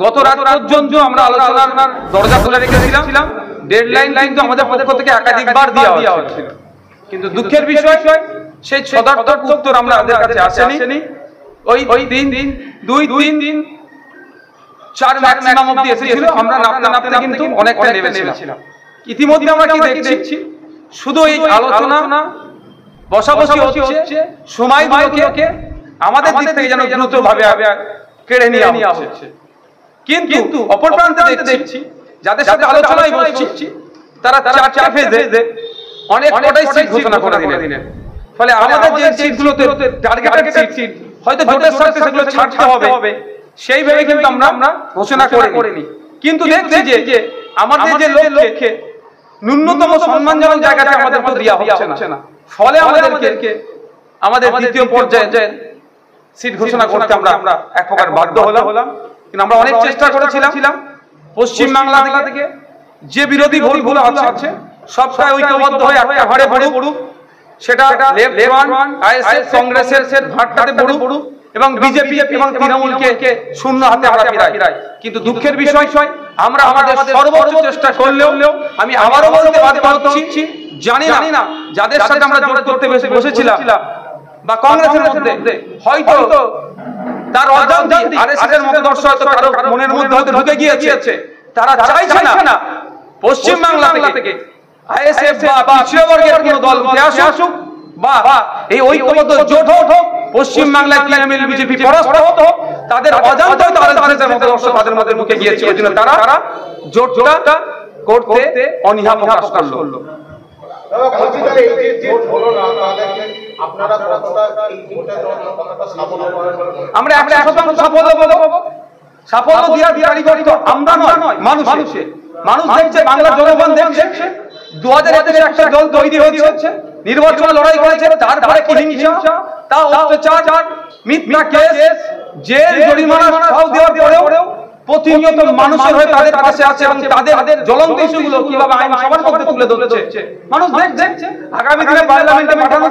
গত রাত পর্যন্ত আমরা আলোচনার দরজা খুলে রেখেছিলাম, ডেডলাইন কিন্তু আমাদের পক্ষ থেকে একাধিকবার দেওয়া হচ্ছিল, কিন্তু দুঃখের বিষয় সেই সদর্থক উত্তর আমাদের কাছে আসেনি। ওই দিন 2-3 দিন 4 ম্যাক্সিমাম অবধি এসেছিল, আমরা নাপতে কিন্তু অনেকটা নেমেছিলাম। ইতিমধ্যে আমরা কি দেখছি, শুধু এই আলোচনা বসাবসি হচ্ছে, সময়গুলোকে আমাদের দিক থেকে যেন দ্রুতভাবে কেড়ে নেওয়া হচ্ছে। কিন্তু অপর প্রান্তে দেখছি যাদের সাথে আলোচনায় বসছি তারা 4 ফেজে অনেক কটাই সিট ঘোষণা করে দিলেন। ফলে আমাদের যে সিটগুলোতে টার্গেটেড সিট হয়তো জোটের সাথে সেগুলো ছাড়তে হবে, সেই ভেবে কিন্তু আমরা ঘোষণা করিনি। কিন্তু দেখছি যে আমাদের যে লক্ষ্যে ন্যূনতম সম্মানজনক জায়গাতে আমাদের তো দেওয়া হচ্ছে না, ফলে আমাদের দ্বিতীয় পর্যায়ে সিট ঘোষণা করতে আমরা এক প্রকার বাধ্য হলাম। কিন্তু আমরা অনেক চেষ্টা করেছিলাম পশ্চিম বাংলা থেকে যে বিরোধী ভোটগুলো আছে সবটাই ঐক্যবদ্ধ হয়ে একটা ঘরে পড়ুক, সেটা লেফট ফ্রন্ট, আইএসএফ, কংগ্রেসের ভাটটাতে পড়ুক এবং বিজেপি এবং তৃণমূলকে শূন্য হাতে আমরা ফিরাই। কিন্তু দুঃখের বিষয় আমরা আমাদের সর্বোচ্চ চেষ্টা করলেও আমি আবারও বলতে বাধ্য হচ্ছি, জানি না যাদের সাথে আমরা জোট করতে বসেছিলাম বা কংগ্রেসের মধ্যে হয়তো তার অজান্তে আরএসএস এর মতাদর্শ হয়তো কারো মনের মধ্যে হয়তো ঢুকে গিয়েছে, তারা চাইছে না পশ্চিম বাংলা থেকে আইএসএফ বা পিছিয়ে বর্গের কোনো দল উঠে আসুক বা এই ঐক্যবদ্ধ জোট হোক, পশ্চিম বাংলায় তৃণমূল বিজেপি পরাস্ত হোক, তাদের অজান্তে হয়তো আরএসএস এর মতাদর্শ তাদের মধ্যে ঢুকে গিয়েছে, এই জন্য তারা জোটটা করতে অনীহা প্রকাশ করলো। আমরা 100% সাফল্য দেওয়ার তো আমরা নয়, মানুষ দেখছে, বাংলার জনগণ দেখছে 2021 একটা দল তৈরি হচ্ছে, নির্বাচনে লড়াই করেছে, তারপরে কি হিংসা, তা অত্যাচার, মিথ্যা কেস, জেল জরিমানা সব দেওয়ার পরেও প্রতিনিয়ত মানুষের হয়ে তাদের পাশে আছে এবং তাদের জ্বলন্ত ইস্যুগুলো কিভাবে আইন সবার মধ্যে তুলে ধরছে মানুষ দেখছে। আগামী দিনে পার্লামেন্টে পাঠানো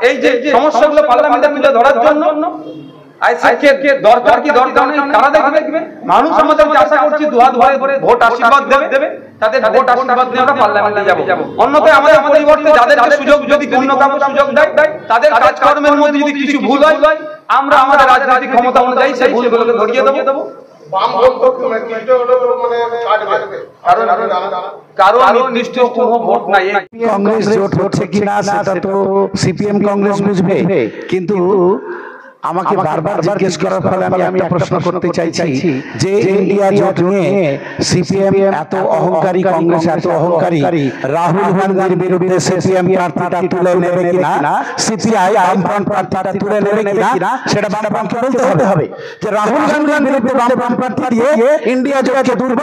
এই যে সমস্যাগুলো পার্লামেন্টে তুলে ধরার জন্য আইসিকে দরকার নেই, তারা দেখবে। মানুষ আমাদেরকে আশা করছি দুহাত ভরে ভোট আশীর্বাদ দেবে, তাদের ভোট আশীর্বাদ নিয়ে আমরা পার্লামেন্টে যাব। অন্যথায় আমাদের পরিবর্তে যাদেরকে সুযোগ যদি অন্য কাউকে সুযোগ দেয়, তাদের কাজকর্মের মধ্যে যদি কিছু ভুল হয়, আমরা আমাদের রাজনৈতিক ক্ষমতা অনুযায়ী সেই ভুলগুলোকে ধরিয়ে দেবো। কারণ নির্দিষ্ট কোনো ভোট নাই। কংগ্রেস জোট হচ্ছে কিনা সেটা তো সিপিএম কংগ্রেস বুঝবে, কিন্তু আমাকে বারবার জিজ্ঞেস করার ফলে আমি একটা প্রশ্ন করতে চাইছি যে ইন্ডিয়া জোট নিয়ে সিপিএম এত অহংকারী, কংগ্রেস এত অহংকারী, রাহুল গান্ধীর বিরুদ্ধে সিপিএম প্রার্থীটা তুলে নেবে কিনা, সিপিআই বামফ্রন্ট প্রার্থীটা তুলে নেবে কিনা, সেটা বামফ্রন্টকে বলতে হবে যে রাহুল গান্ধীর বিরুদ্ধে বামফ্রন্ট প্রার্থী দিয়ে ইন্ডিয়া জোটকে দুর্বল